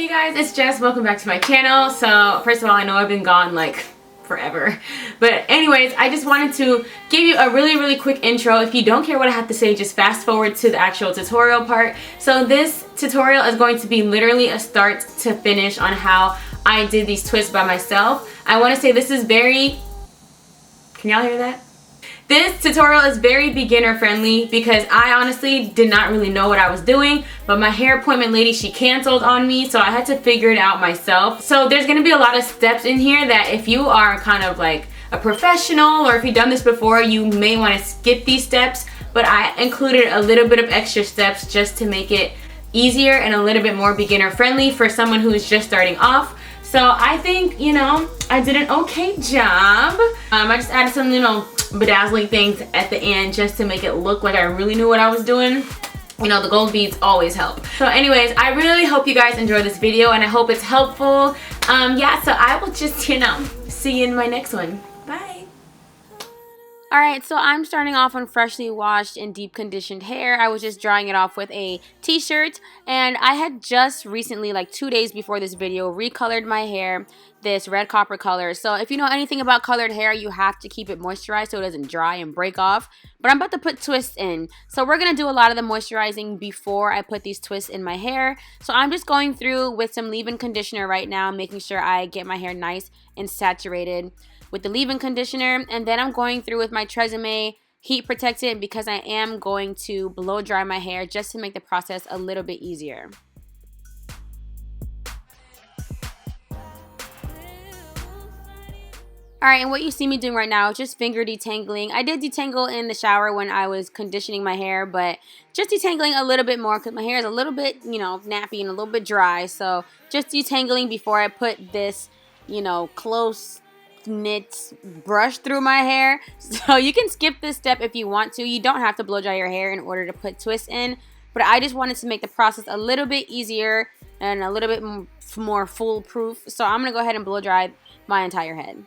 you guys, it's Jess. Welcome back to my channel. So first of all, I know I've been gone like forever, but anyways, I just wanted to give you a really quick intro. If you don't care what I have to say, just fast forward to the actual tutorial part. So this tutorial is going to be literally a start to finish on how I did these twists by myself. I want to say this is very, can y'all hear that? This tutorial is very beginner friendly because I honestly did not really know what I was doing, but my hair appointment lady, she canceled on me, so I had to figure it out myself. So there's going to be a lot of steps in here that if you are kind of like a professional or if you've done this before, you may want to skip these steps, but I included a little bit of extra steps just to make it easier and a little bit more beginner friendly for someone who is just starting off. So I think, you know, I did an okay job. I just added some, you know, bedazzling things at the end just to make it look like I really knew what I was doing. You know, the gold beads always help. So anyways, I really hope you guys enjoy this video and I hope it's helpful. Yeah, so I will just, you know, see you in my next one. Bye. Alright, so I'm starting off on freshly washed and deep conditioned hair. I was just drying it off with a t-shirt, and I had just recently, like 2 days before this video, recolored my hair this red copper color. So if you know anything about colored hair, you have to keep it moisturized so it doesn't dry and break off. But I'm about to put twists in. So we're going to do a lot of the moisturizing before I put these twists in my hair. So I'm just going through with some leave-in conditioner right now, making sure I get my hair nice and saturated with the leave-in conditioner, and then I'm going through with my Tresemme heat protectant because I am going to blow dry my hair just to make the process a little bit easier. Alright, and what you see me doing right now is just finger detangling. I did detangle in the shower when I was conditioning my hair, but just detangling a little bit more because my hair is a little bit, you know, nappy and a little bit dry. So just detangling before I put this, you know, close knit brush through my hair. So you can skip this step if you want to. You don't have to blow dry your hair in order to put twists in, but I just wanted to make the process a little bit easier and a little bit more foolproof. So I'm gonna go ahead and blow dry my entire head.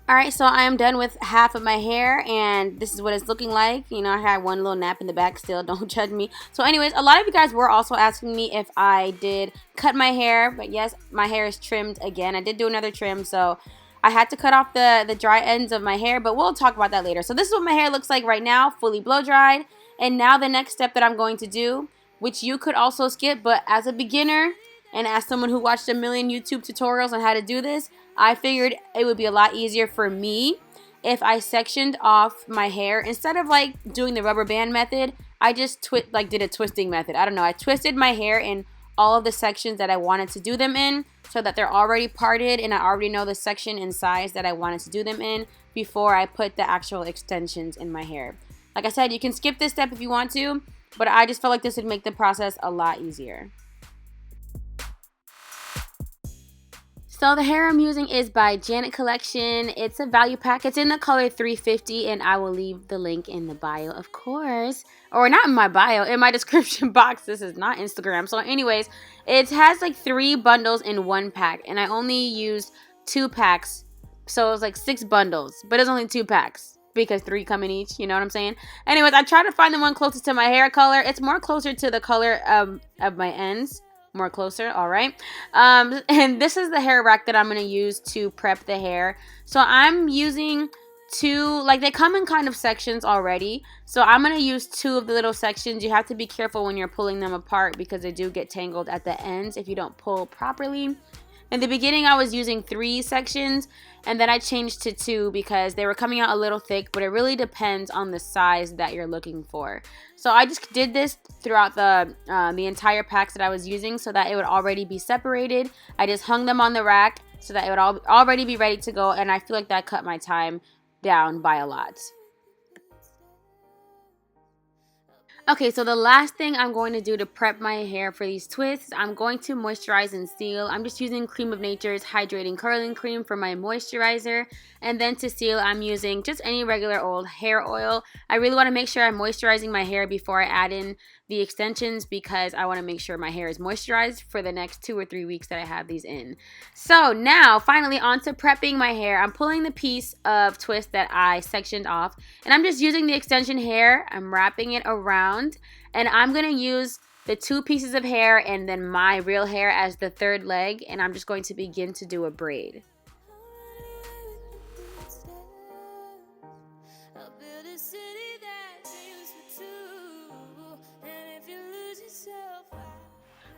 Alright, so I am done with half of my hair, and this is what it's looking like. You know, I had one little nap in the back still, don't judge me. So anyways, a lot of you guys were also asking me if I did cut my hair, but yes, my hair is trimmed again. I did do another trim, so I had to cut off the dry ends of my hair, but we'll talk about that later. So this is what my hair looks like right now, fully blow dried. And now the next step that I'm going to do, which you could also skip, but as a beginner, and as someone who watched a million YouTube tutorials on how to do this, I figured it would be a lot easier for me if I sectioned off my hair. Instead of like doing the rubber band method, I just did a twisting method. I don't know. I twisted my hair in all of the sections that I wanted to do them in so that they're already parted and I already know the section and size that I wanted to do them in before I put the actual extensions in my hair. Like I said, you can skip this step if you want to, but I just felt like this would make the process a lot easier. So the hair I'm using is by Janet Collection. It's a value pack. It's in the color 350, and I will leave the link in the bio, of course. Or not in my bio, in my description box. This is not Instagram. So anyways, it has like 3 bundles in 1 pack, and I only used 2 packs. So it was like 6 bundles, but it's only 2 packs because 3 come in each, you know what I'm saying? Anyways, I tried to find the one closest to my hair color. It's more closer to the color of my ends. More closer, all right. And this is the hair rack that I'm going to use to prep the hair. So I'm using 2, like they come in kind of sections already. So I'm going to use 2 of the little sections. You have to be careful when you're pulling them apart because they do get tangled at the ends if you don't pull properly. In the beginning, I was using 3 sections, and then I changed to 2 because they were coming out a little thick, but it really depends on the size that you're looking for. So I just did this throughout the entire packs that I was using so that it would already be separated. I just hung them on the rack so that it would already be ready to go, and I feel like that cut my time down by a lot. Okay, so the last thing I'm going to do to prep my hair for these twists, I'm going to moisturize and seal. I'm just using Cream of Nature's Hydrating Curling Cream for my moisturizer. And then to seal, I'm using just any regular old hair oil. I really want to make sure I'm moisturizing my hair before I add in the extensions because I want to make sure my hair is moisturized for the next 2 or 3 weeks that I have these in. So now, finally, on to prepping my hair. I'm pulling the piece of twist that I sectioned off, and I'm just using the extension hair. I'm wrapping it around, and I'm going to use the 2 pieces of hair and then my real hair as the third leg, and I'm just going to begin to do a braid.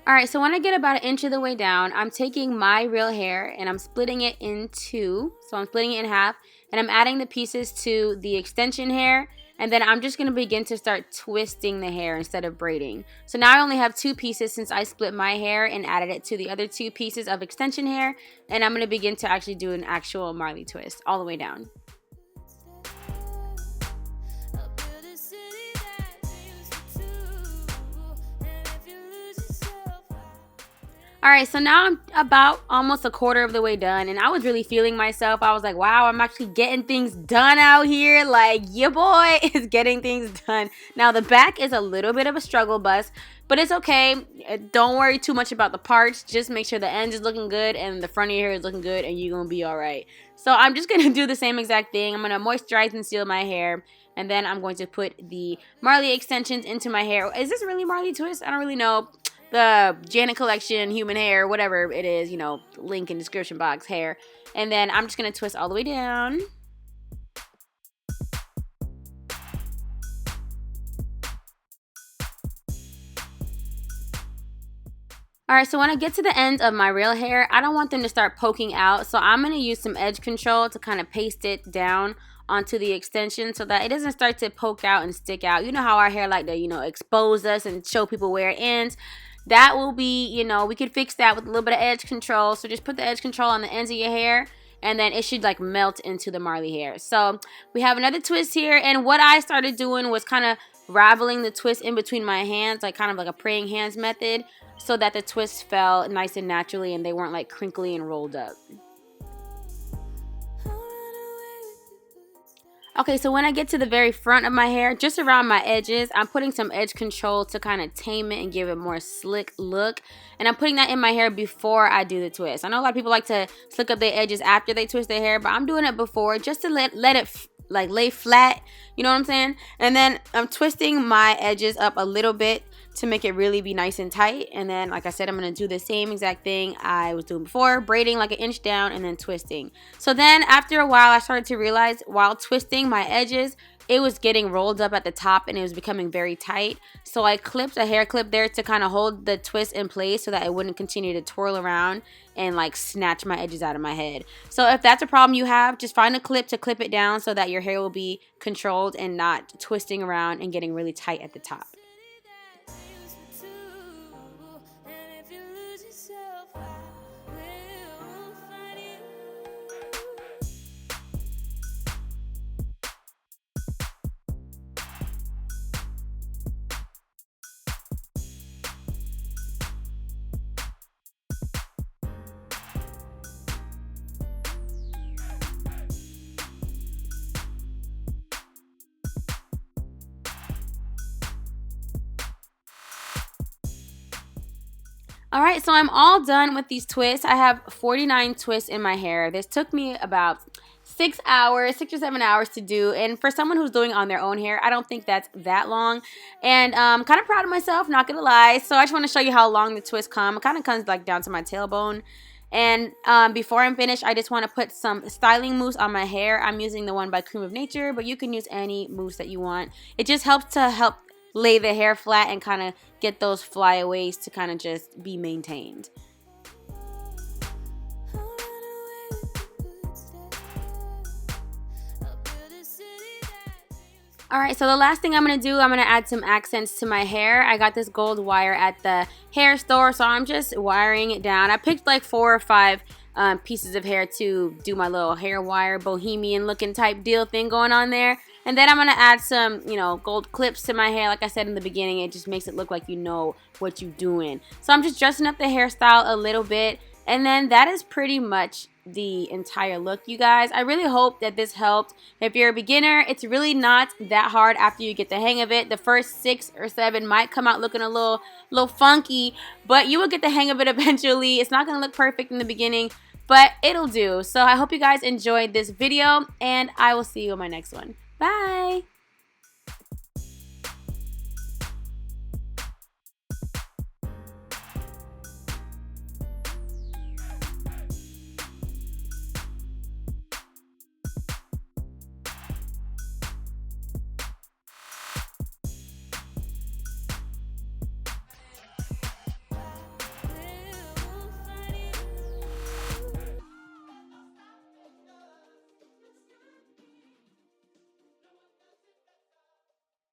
Alright, so when I get about 1 inch of the way down, I'm taking my real hair and I'm splitting it in 2. So I'm splitting it in half and I'm adding the pieces to the extension hair, and then I'm just going to begin to start twisting the hair instead of braiding. So now I only have 2 pieces since I split my hair and added it to the other 2 pieces of extension hair, and I'm going to begin to actually do an actual Marley twist all the way down. Alright, so now I'm about almost 1/4 of the way done, and I was really feeling myself. I was like, wow, I'm actually getting things done out here. Like, your boy is getting things done. Now, the back is a little bit of a struggle bus, but it's okay. Don't worry too much about the parts. Just make sure the end is looking good and the front of your hair is looking good, and you're going to be alright. So I'm just going to do the same exact thing. I'm going to moisturize and seal my hair, and then I'm going to put the Marley extensions into my hair. Is this really Marley twist? I don't really know. The Janet Collection, human hair, whatever it is, you know, link in description box, hair. And then I'm just going to twist all the way down. Alright, so when I get to the end of my real hair, I don't want them to start poking out. So I'm going to use some edge control to kind of paste it down onto the extension so that it doesn't start to poke out and stick out. You know how our hair like to, you know, expose us and show people where it ends. That will be, you know, we could fix that with a little bit of edge control. So just put the edge control on the ends of your hair, and then it should like melt into the Marley hair. So we have another twist here, and what I started doing was kind of raveling the twist in between my hands, like kind of like a praying hands method, so that the twists fell nice and naturally and they weren't like crinkly and rolled up. Okay, so when I get to the very front of my hair, just around my edges, I'm putting some edge control to kind of tame it and give it a more slick look. And I'm putting that in my hair before I do the twist. I know a lot of people like to slick up their edges after they twist their hair, but I'm doing it before just to let it like lay flat, you know what I'm saying? And then I'm twisting my edges up a little bit to make it really be nice and tight. And then, like I said, I'm going to do the same exact thing I was doing before, braiding like 1 inch down and then twisting. So then after a while, I started to realize while twisting my edges, it was getting rolled up at the top and it was becoming very tight. So I clipped a hair clip there to kind of hold the twist in place so that it wouldn't continue to twirl around and like snatch my edges out of my head. So if that's a problem you have, just find a clip to clip it down so that your hair will be controlled and not twisting around and getting really tight at the top. Alright, so I'm all done with these twists. I have 49 twists in my hair. This took me about 6 or 7 hours to do, and for someone who's doing it on their own hair, I don't think that's that long. And I'm kind of proud of myself, not gonna lie. So I just want to show you how long the twists come. It kind of comes like down to my tailbone. And before I'm finished, I just want to put some styling mousse on my hair. I'm using the one by Cream of Nature, but you can use any mousse that you want. It just helps to lay the hair flat and kind of get those flyaways to kind of just be maintained. Alright, so the last thing I'm going to do, I'm going to add some accents to my hair. I got this gold wire at the hair store, so I'm just wiring it down. I picked like 4 or 5 pieces of hair to do my little hair wire bohemian looking type deal thing going on there. And then I'm going to add some, you know, gold clips to my hair. Like I said in the beginning, it just makes it look like you know what you're doing. So I'm just dressing up the hairstyle a little bit. And then that is pretty much the entire look, you guys. I really hope that this helped. If you're a beginner, it's really not that hard after you get the hang of it. The first 6 or 7 might come out looking a little funky, but you will get the hang of it eventually. It's not going to look perfect in the beginning, but it'll do. So I hope you guys enjoyed this video, and I will see you in my next one. Bye!